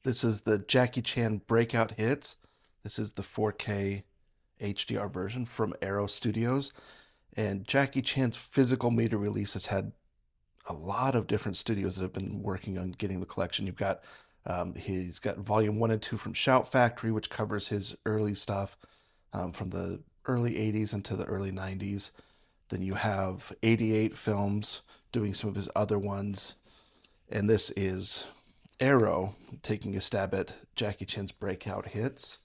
This is the Jackie Chan Breakout Hits. This is the 4K HDR version from Arrow Studios. And Jackie Chan's physical media release has had a lot of different studios that have been working on getting the collection. You've got he's got Volume 1 and 2 from Shout Factory, which covers his early stuff from the early 80s into the early 90s. Then you have 88 films doing some of his other ones. And this is Arrow taking a stab at Jackie Chan's breakout hits.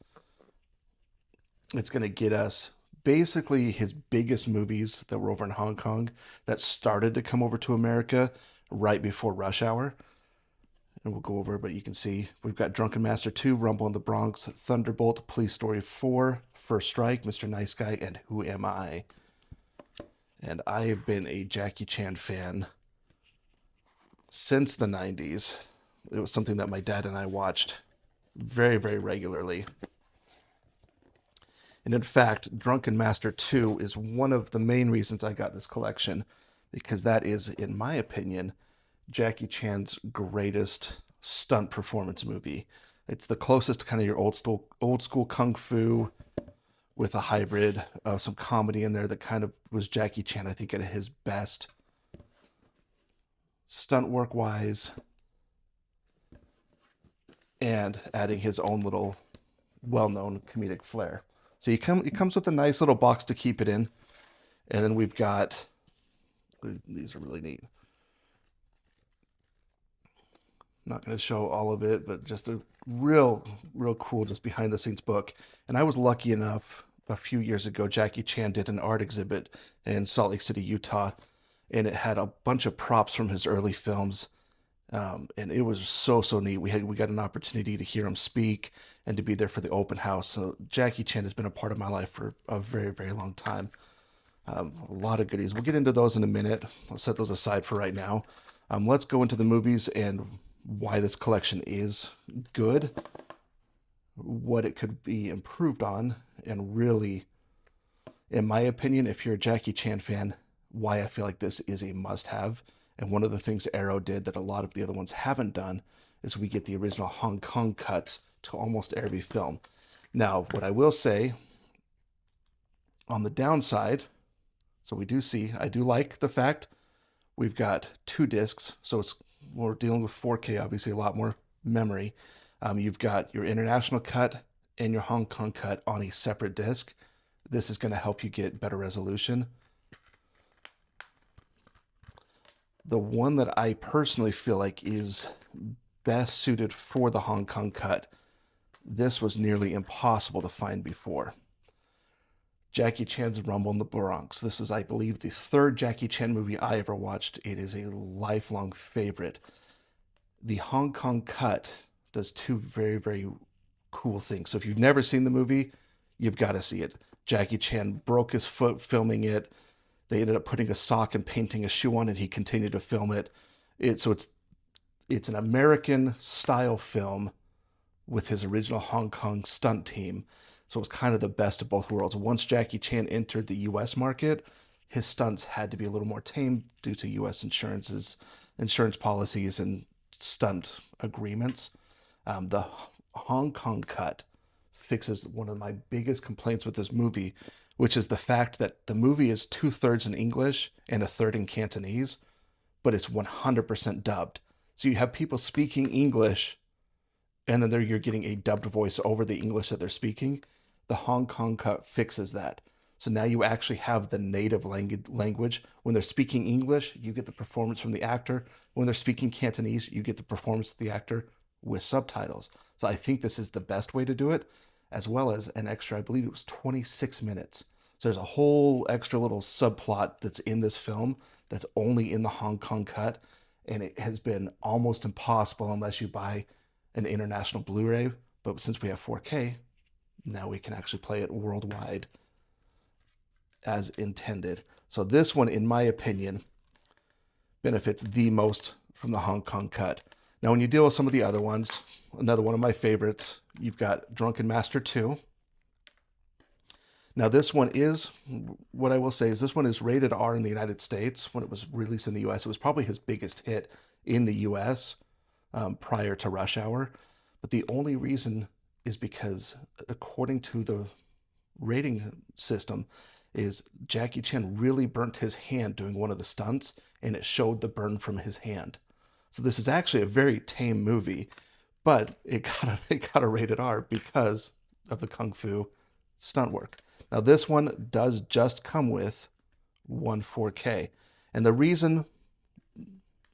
It's going to get us basically his biggest movies that were over in Hong Kong that started to come over to America right before Rush Hour. And we'll go over, but you can see we've got Drunken Master 2, Rumble in the Bronx, Thunderbolt, Police Story 4, First Strike, Mr. Nice Guy, and Who Am I? And I have been a Jackie Chan fan since the 90s. It was something that my dad and I watched very, very regularly. And in fact, Drunken Master 2 is one of the main reasons I got this collection, because that is, in my opinion, Jackie Chan's greatest stunt performance movie. It's the closest to kind of your old school kung fu with a hybrid of some comedy in there that kind of was Jackie Chan, I think, at his best, stunt work wise, and adding his own little well-known comedic flair. So it comes with a nice little box to keep it in, and then we've got, these are really neat. Not going to show all of it, but just a real cool just behind the scenes book. And I was lucky enough a few years ago, Jackie Chan did an art exhibit in Salt Lake City, Utah, and it had a bunch of props from his early films. And it was so neat. We got an opportunity to hear him speak and to be there for the open house. So Jackie Chan has been a part of my life for a very long time. A lot of goodies. We'll get into those in a minute. I'll set those aside for right now. Let's go into the movies and why this collection is good, what it could be improved on, and really, in my opinion, if you're a Jackie Chan fan, why I feel like this is a must-have. And one of the things Arrow did that a lot of the other ones haven't done is we get the original Hong Kong cuts to almost every film. Now, what I will say on the downside, so I do like the fact we've got two discs, so we're dealing with 4K, obviously a lot more memory. You've got your international cut and your Hong Kong cut on a separate disc. This is going to help you get better resolution. The one that I personally feel like is best suited for the Hong Kong cut, this was nearly impossible to find before. Jackie Chan's Rumble in the Bronx. This is, I believe, the third Jackie Chan movie I ever watched. It is a lifelong favorite. The Hong Kong cut does two very cool things. So if you've never seen the movie, you've got to see it. Jackie Chan broke his foot filming it. They ended up putting a sock and painting a shoe on it. He continued to film it. It's an American style film with his original Hong Kong stunt team. So it was kind of the best of both worlds. Once Jackie Chan entered the US market, his stunts had to be a little more tame due to US insurance policies and stunt agreements. The Hong Kong cut fixes one of my biggest complaints with this movie, which is the fact that the movie is 2/3 in English and a third in Cantonese, but it's 100% dubbed. So you have people speaking English, and then you're getting a dubbed voice over the English that they're speaking. The Hong Kong cut fixes that. So now you actually have the native language. When they're speaking English, you get the performance from the actor. When they're speaking Cantonese, you get the performance of the actor with subtitles. So I think this is the best way to do it, as well as an extra, I believe it was 26 minutes. So there's a whole extra little subplot that's in this film that's only in the Hong Kong cut, and it has been almost impossible unless you buy an international Blu-ray. But since we have 4K, now we can actually play it worldwide as intended. So this one, in my opinion, benefits the most from the Hong Kong cut. Now, when you deal with some of the other ones, another one of my favorites, you've got Drunken Master 2. Now, this one is, what I will say is this one is rated R in the United States. When it was released in the US, it was probably his biggest hit in the US prior to Rush Hour. But the only reason is because, according to the rating system, is Jackie Chan really burnt his hand doing one of the stunts, and it showed the burn from his hand. So this is actually a very tame movie, but it got a rated R because of the kung fu stunt work. Now this one does just come with one 4K, and the reason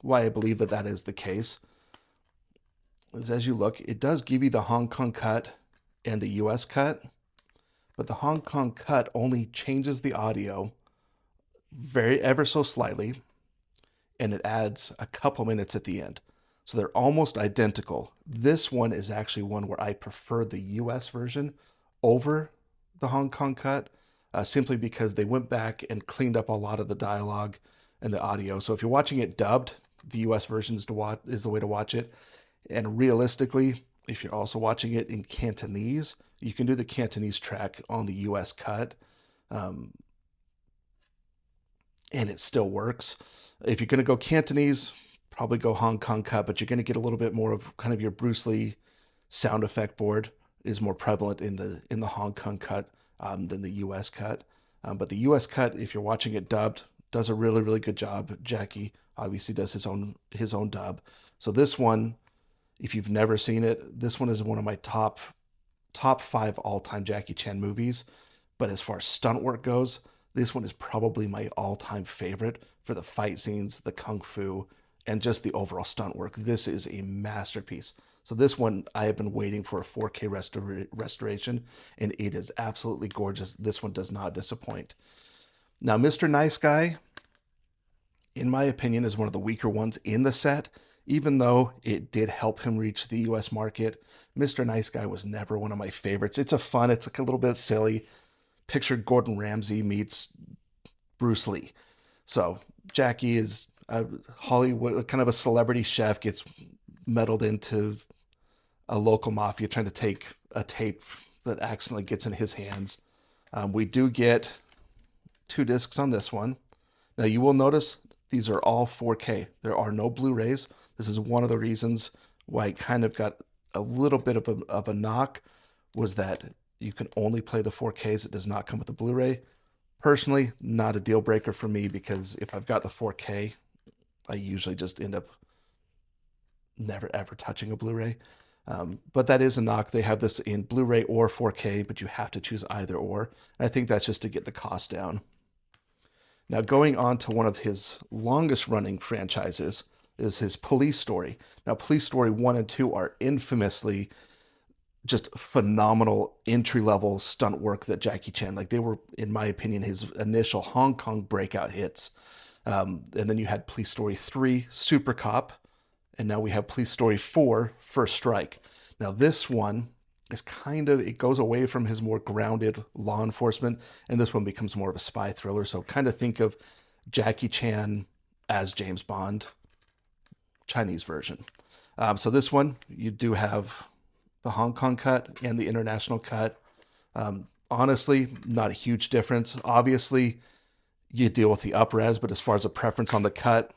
why I believe that that is the case is, as you look, it does give you the Hong Kong cut and the US cut, but the Hong Kong cut only changes the audio very ever so slightly, and it adds a couple minutes at the end. So they're almost identical. This one is actually one where I prefer the US version over the Hong Kong cut, simply because they went back and cleaned up a lot of the dialogue and the audio. So if you're watching it dubbed, the US version is the way to watch it. And realistically, if you're also watching it in Cantonese, you can do the Cantonese track on the US cut, um, and it still works. If you're going to go Cantonese, probably go Hong Kong cut, but you're going to get a little bit more of kind of your Bruce Lee sound effect board is more prevalent in the Hong Kong cut, than the US cut. But the US cut, if you're watching it dubbed, does a really good job. Jackie obviously does his own dub. So this one, if you've never seen it, this one is one of my top 5 all-time Jackie Chan movies. But as far as stunt work goes, this one is probably my all-time favorite for the fight scenes, the kung fu, and just the overall stunt work. This is a masterpiece. So this one, I have been waiting for a 4K restoration, and it is absolutely gorgeous. This one does not disappoint. Now, Mr. Nice Guy, in my opinion, is one of the weaker ones in the set. Even though it did help him reach the US market, Mr. Nice Guy was never one of my favorites. It's like a little bit silly. Picture Gordon Ramsay meets Bruce Lee. So Jackie is a Hollywood, kind of a celebrity chef, gets meddled into a local mafia trying to take a tape that accidentally gets in his hands. We do get 2 discs on this one. Now you will notice these are all 4K. There are no Blu-rays. This is one of the reasons why it kind of got a little bit of a knock, was that you can only play the 4Ks. It does not come with the Blu-ray. Personally, not a deal breaker for me, because if I've got the 4K, I usually just end up never ever touching a Blu-ray. But that is a knock. They have this in Blu-ray or 4K, but you have to choose either or. And I think that's just to get the cost down. Now, going on to one of his longest running franchises is his Police Story. Now, Police Story 1 and 2 are infamously just phenomenal entry-level stunt work that Jackie Chan, like, they were, in my opinion, his initial Hong Kong breakout hits. And then you had Police Story 3, Super Cop, and now we have Police Story 4, First Strike. Now, this one is it goes away from his more grounded law enforcement, and this one becomes more of a spy thriller. So kind of think of Jackie Chan as James Bond, Chinese version. So this one, you do have the Hong Kong cut and the international cut. Honestly, not a huge difference. Obviously, you deal with the up-res, but as far as a preference on the cut,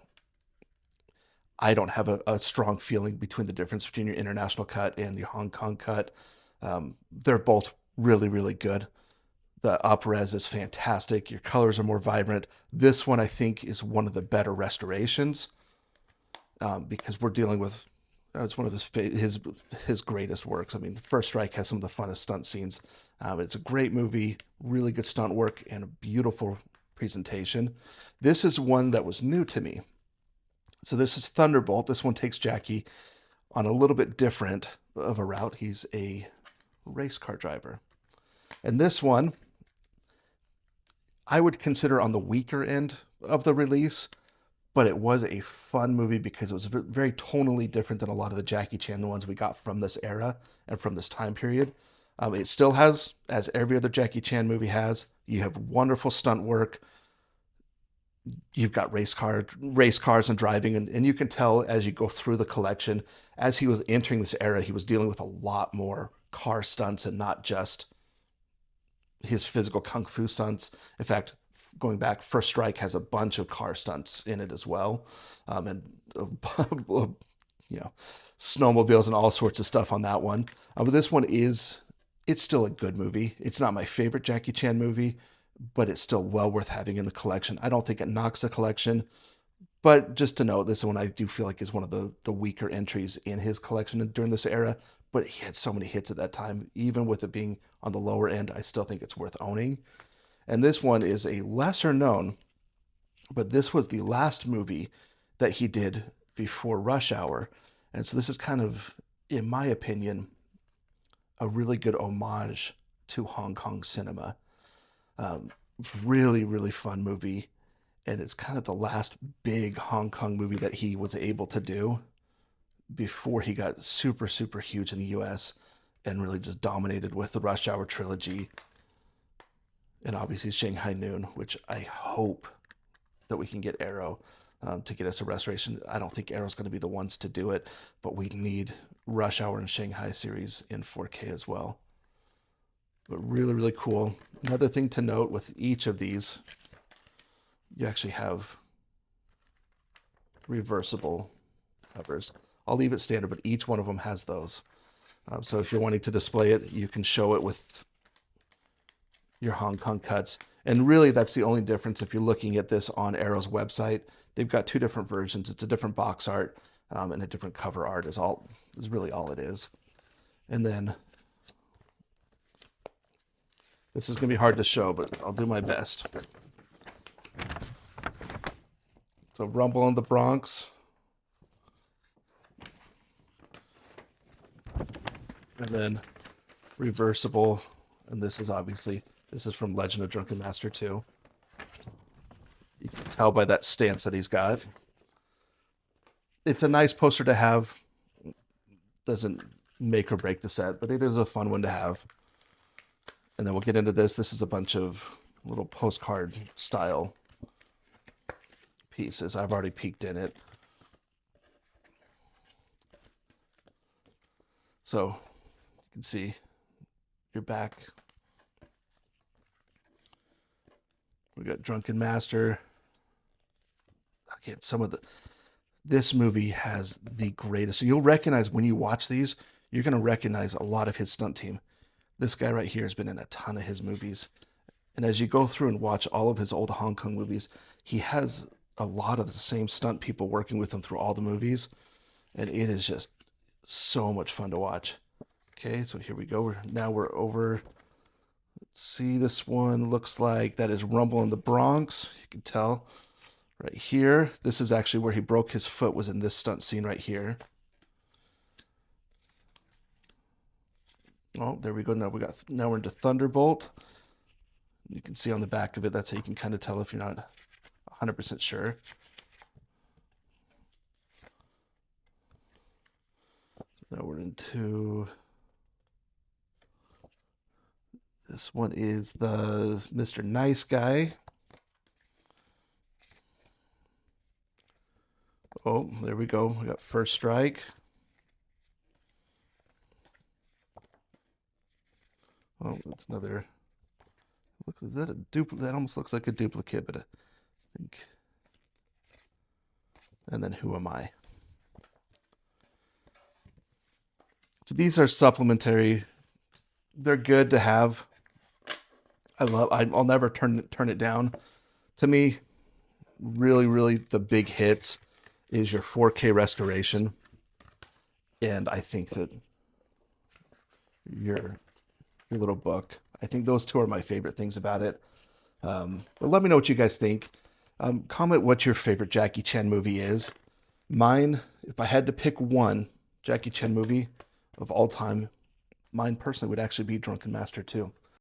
I don't have a strong feeling between the difference between your international cut and your Hong Kong cut. They're both really good. The up-res is fantastic. Your colors are more vibrant. This one, I think, is one of the better restorations, because we're dealing with, it's one of his greatest works. I mean, First Strike has some of the funnest stunt scenes. It's a great movie, really good stunt work, and a beautiful presentation. This is one that was new to me. So this is Thunderbolt. This one takes Jackie on a little bit different of a route. He's a race car driver. And this one, I would consider on the weaker end of the release, but it was a fun movie because it was very tonally different than a lot of the Jackie Chan ones we got from this era and from this time period. It still has, as every other Jackie Chan movie has, you have wonderful stunt work. You've got race cars and driving, and you can tell as you go through the collection, as he was entering this era, he was dealing with a lot more car stunts and not just his physical kung fu stunts. In fact, going back, First Strike has a bunch of car stunts in it as well, and you know, snowmobiles and all sorts of stuff on that one. But this one it's still a good movie. It's not my favorite Jackie Chan movie, but it's still well worth having in the collection. I don't think it knocks the collection, but just to note, this one I do feel like is one of the weaker entries in his collection during this era. But he had so many hits at that time. Even with it being on the lower end, I still think it's worth owning. And this one is a lesser known, but this was the last movie that he did before Rush Hour. And so this is kind of, in my opinion, a really good homage to Hong Kong cinema. Um, really, really fun movie. And it's kind of the last big Hong Kong movie that he was able to do before he got super, super huge in the US and really just dominated with the Rush Hour trilogy and obviously Shanghai Noon, which I hope that we can get Arrow to get us a restoration. I don't think Arrow's going to be the ones to do it, but we need Rush Hour and Shanghai series in 4K as well. But really, really cool. Another thing to note with each of these, you actually have reversible covers. I'll leave it standard, but each one of them has those. So if you're wanting to display it, you can show it with your Hong Kong cuts. And really, that's the only difference if you're looking at this on Arrow's website. They've got two different versions. It's a different box art and a different cover art is really all it is. And then this is going to be hard to show, but I'll do my best. So Rumble in the Bronx. And then reversible. And this is from Legend of Drunken Master 2. You can tell by that stance that he's got. It's a nice poster to have. Doesn't make or break the set, but it is a fun one to have. And then we'll get into this. This is a bunch of little postcard style pieces. I've already peeked in it. So you can see your back. We got Drunken Master. Again, this movie has the greatest. So you'll recognize when you watch these, you're going to recognize a lot of his stunt team. This guy right here has been in a ton of his movies. And as you go through and watch all of his old Hong Kong movies, he has a lot of the same stunt people working with him through all the movies. And it is just so much fun to watch. Okay, so here we go. Now we're over. Let's see, this one looks like that is Rumble in the Bronx. You can tell right here. This is actually where he broke his foot, was in this stunt scene right here. Oh, there we go. Now we're into Thunderbolt. You can see on the back of it, that's how you can kind of tell if you're not 100% sure. Now we're into, this one is the Mr. Nice Guy. Oh, there we go. We got First Strike. Oh, that's another. Is that a duplicate? That almost looks like a duplicate, but I think. And then Who Am I? So these are supplementary. They're good to have. I'll never turn it down. To me, really, really the big hits is your 4K restoration, and I think that your little book. I think those two are my favorite things about it. But let me know what you guys think. Comment what your favorite Jackie Chan movie is. Mine, if I had to pick one Jackie Chan movie of all time, mine personally would actually be Drunken Master 2.